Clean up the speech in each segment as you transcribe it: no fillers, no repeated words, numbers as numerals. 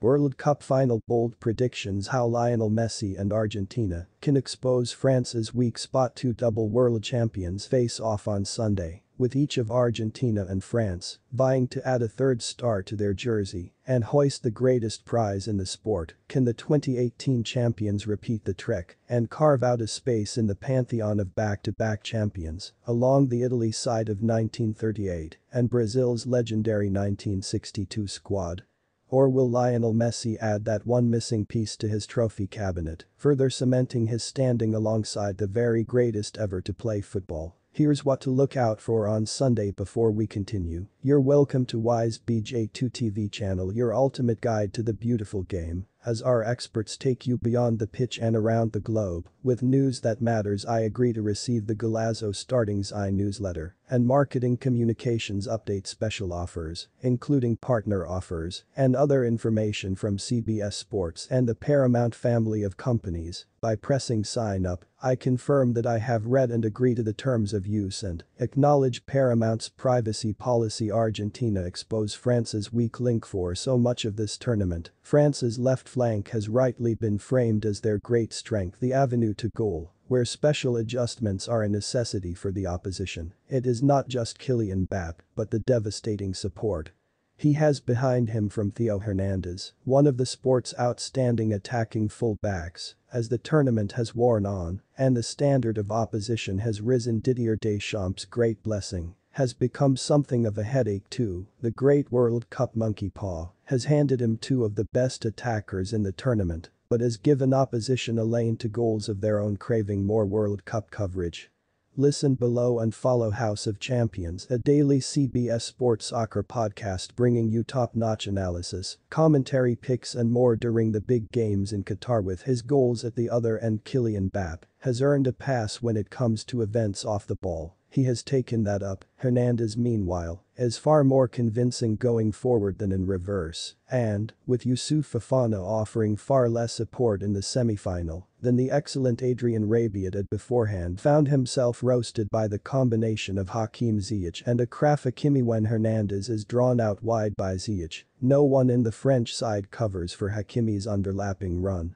World Cup final bold predictions how Lionel Messi and Argentina can expose France's weak spot. Two double world champions face off on Sunday, with each of Argentina and France vying to add a third star to their jersey and hoist the greatest prize in the sport. Can the 2018 champions repeat the trick and carve out a space in the pantheon of back-to-back champions along the Italy side of 1938 and Brazil's legendary 1962 squad? Or will Lionel Messi add that one missing piece to his trophy cabinet, further cementing his standing alongside the very greatest ever to play football? Here's what to look out for on Sunday. Before we continue, you're welcome to Wise BJ2 TV channel, your ultimate guide to the beautiful game, as our experts take you beyond the pitch and around the globe with news that matters. I agree to receive the Golazo Starting's newsletter and marketing communications update special offers, including partner offers and other information from CBS Sports and the Paramount family of companies. By pressing sign up, I confirm that I have read and agree to the terms of use and acknowledge Paramount's privacy policy. Argentina expose France's weak link. For so much of this tournament, France's left flank has rightly been framed as their great strength, the avenue to goal, where special adjustments are a necessity for the opposition. It is not just Kylian Mbappé, but the devastating support he has behind him from Theo Hernandez, one of the sport's outstanding attacking full-backs. As the tournament has worn on and the standard of opposition has risen, Didier Deschamps' great blessing has become something of a headache too. The great World Cup monkey paw has handed him two of the best attackers in the tournament, but has given opposition a lane to goals of their own, craving more World Cup coverage. Listen below and follow House of Champions, a daily CBS Sports soccer podcast bringing you top-notch analysis, commentary, picks and more during the big games in Qatar. With his goals at the other end, Kylian Mbappé has earned a pass when it comes to events off the ball. He has taken that up. Hernandez, meanwhile, is far more convincing going forward than in reverse, and, with Youssouf Fofana offering far less support in the semi-final than the excellent Adrien Rabiot had beforehand, found himself roasted by the combination of Hakim Ziyech and Achraf Hakimi. When Hernandez is drawn out wide by Ziyech, no one in the French side covers for Hakimi's underlapping run.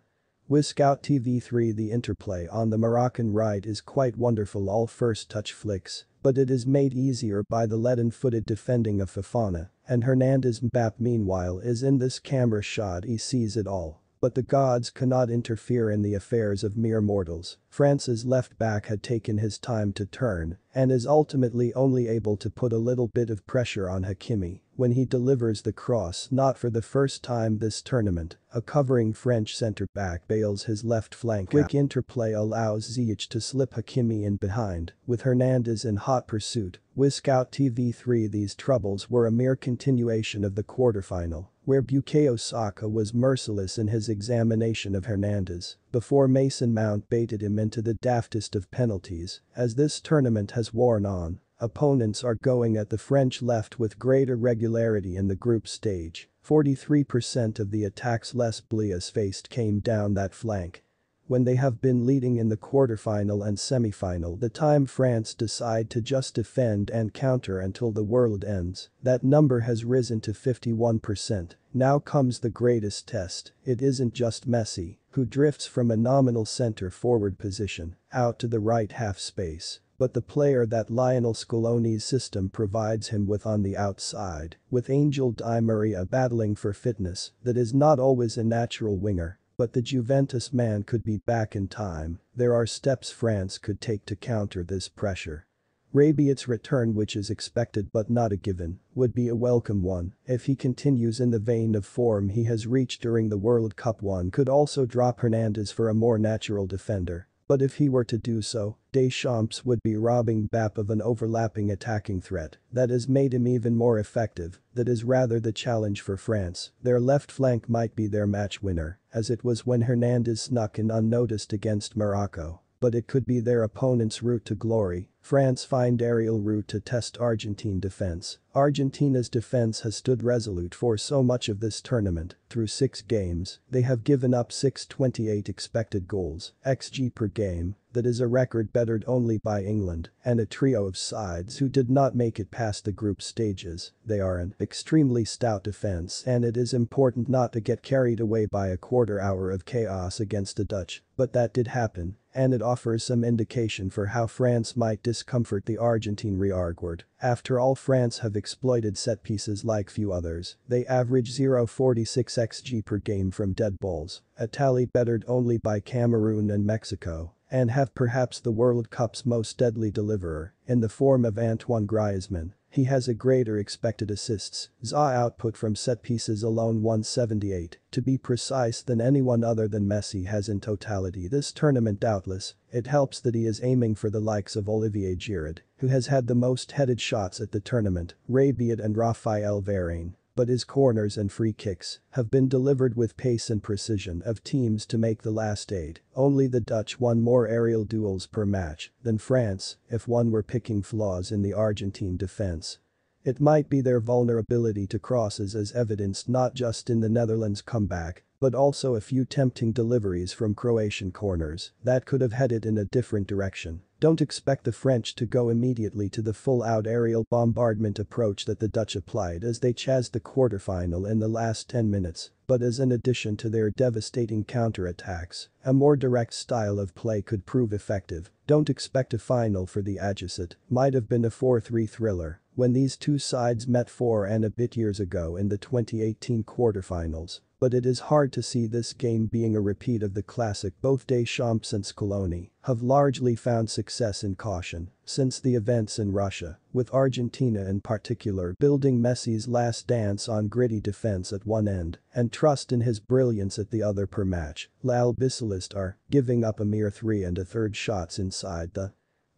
With Scout TV3, the interplay on the Moroccan right is quite wonderful, all first touch flicks, but it is made easier by the leaden-footed defending of Fofana, and Hernandez. Mbappé meanwhile is in this camera shot, he sees it all. But the gods cannot interfere in the affairs of mere mortals. France's left back had taken his time to turn and is ultimately only able to put a little bit of pressure on Hakimi when he delivers the cross. Not for the first time this tournament, a covering French centre-back bails his left flank. Quick interplay allows Ziyech to slip Hakimi in behind, with Hernandez in hot pursuit. With Scout TV3, these troubles were a mere continuation of the quarterfinal, where Bukayo Saka was merciless in his examination of Hernandez before Mason Mount baited him into the daftest of penalties. As this tournament has worn on, opponents are going at the French left with greater regularity. In the group stage, 43% of the attacks Les Bleus faced came down that flank. When they have been leading in the quarterfinal and semi-final, the time France decide to just defend and counter until the world ends, that number has risen to 51%. Now comes the greatest test. It isn't just Messi, who drifts from a nominal center-forward position out to the right half space, but the player that Lionel Scaloni's system provides him with on the outside, with Angel Di Maria battling for fitness. That is not always a natural winger, but the Juventus man could be back in time. There are steps France could take to counter this pressure. Rabiot's return, which is expected but not a given, would be a welcome one if he continues in the vein of form he has reached during the World Cup. One could also drop Hernandez for a more natural defender, but if he were to do so, Deschamps would be robbing Mbappé of an overlapping attacking threat that has made him even more effective. That is rather the challenge for France. Their left flank might be their match winner, as it was when Hernandez snuck in unnoticed against Morocco, but it could be their opponent's route to glory. France find aerial route to test Argentine defense. Argentina's defense has stood resolute for so much of this tournament. Through 6 games, they have given up 6.28 expected goals, XG per game, that is a record bettered only by England and a trio of sides who did not make it past the group stages. They are an extremely stout defense and it is important not to get carried away by a quarter hour of chaos against the Dutch, but that did happen, and it offers some indication for how France might discomfort the Argentine rearguard. After all, France have exploited set pieces like few others. They average 0.46 xG per game from dead balls, a tally bettered only by Cameroon and Mexico, and have perhaps the World Cup's most deadly deliverer, in the form of Antoine Griezmann. He has a greater expected assists, XA output from set pieces alone 178, to be precise, than anyone other than Messi has in totality this tournament. Doubtless, it helps that he is aiming for the likes of Olivier Giroud, who has had the most headed shots at the tournament, Rabiot and Raphael Varane. But his corners and free kicks have been delivered with pace and precision of teams to make the last 8. Only the Dutch won more aerial duels per match than France, if one were picking flaws in the Argentine defense. It might be their vulnerability to crosses as evidenced not just in the Netherlands comeback, but also a few tempting deliveries from Croatian corners that could have headed in a different direction. Don't expect the French to go immediately to the full-out aerial bombardment approach that the Dutch applied as they chased the quarterfinal in the last 10 minutes, but as an addition to their devastating counter-attacks, a more direct style of play could prove effective. Don't expect a final for the Ajacet, might have been a 4-3 thriller when these two sides met 4 and a bit years ago in the 2018 quarterfinals. But it is hard to see this game being a repeat of the classic. Both Deschamps and Scaloni have largely found success in caution since the events in Russia, with Argentina in particular building Messi's last dance on gritty defense at one end and trust in his brilliance at the other per match. La Albiceleste are giving up a mere 3 1/3 shots inside the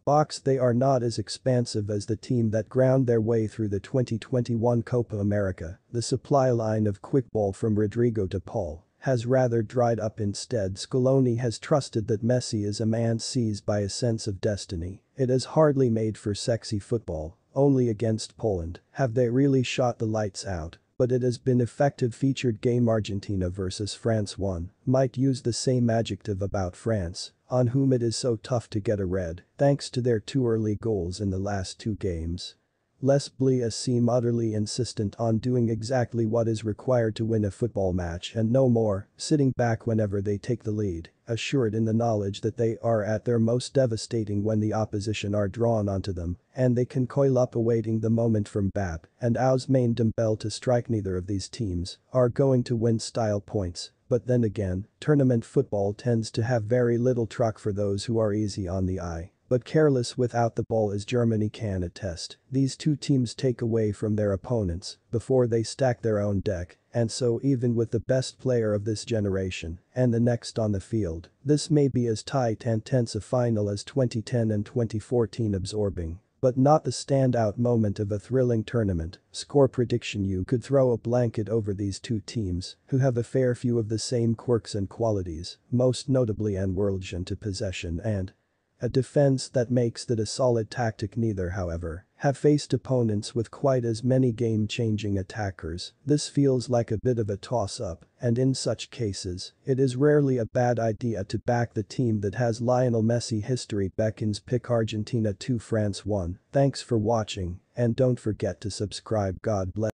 box. They are not as expansive as the team that ground their way through the 2021 Copa America. The supply line of quick ball from Rodrigo to Paul has rather dried up. Instead, Scaloni has trusted that Messi is a man seized by a sense of destiny. It has hardly made for sexy football. Only against Poland have they really shot the lights out. But it has been effective. Featured game Argentina versus France 1 might use the same adjective about France, on whom it is so tough to get a red thanks to their 2 early goals in the last 2 games. Les Bleus seem utterly insistent on doing exactly what is required to win a football match and no more, sitting back whenever they take the lead, assured in the knowledge that they are at their most devastating when the opposition are drawn onto them, and they can coil up awaiting the moment from Mbappe and Ousmane Dembele to strike. Neither of these teams are going to win style points. But then again, tournament football tends to have very little truck for those who are easy on the eye but careless without the ball, as Germany can attest. These two teams take away from their opponents before they stack their own deck, and so even with the best player of this generation and the next on the field, this may be as tight and tense a final as 2010 and 2014, absorbing but not the standout moment of a thrilling tournament. Score prediction: you could throw a blanket over these two teams who have a fair few of the same quirks and qualities, most notably an aversion to possession and a defense that makes that a solid tactic. Neither, however, have faced opponents with quite as many game-changing attackers. This feels like a bit of a toss-up, and in such cases, it is rarely a bad idea to back the team that has Lionel Messi history beckons. Pick Argentina 2, France 1. Thanks for watching, and don't forget to subscribe. God bless.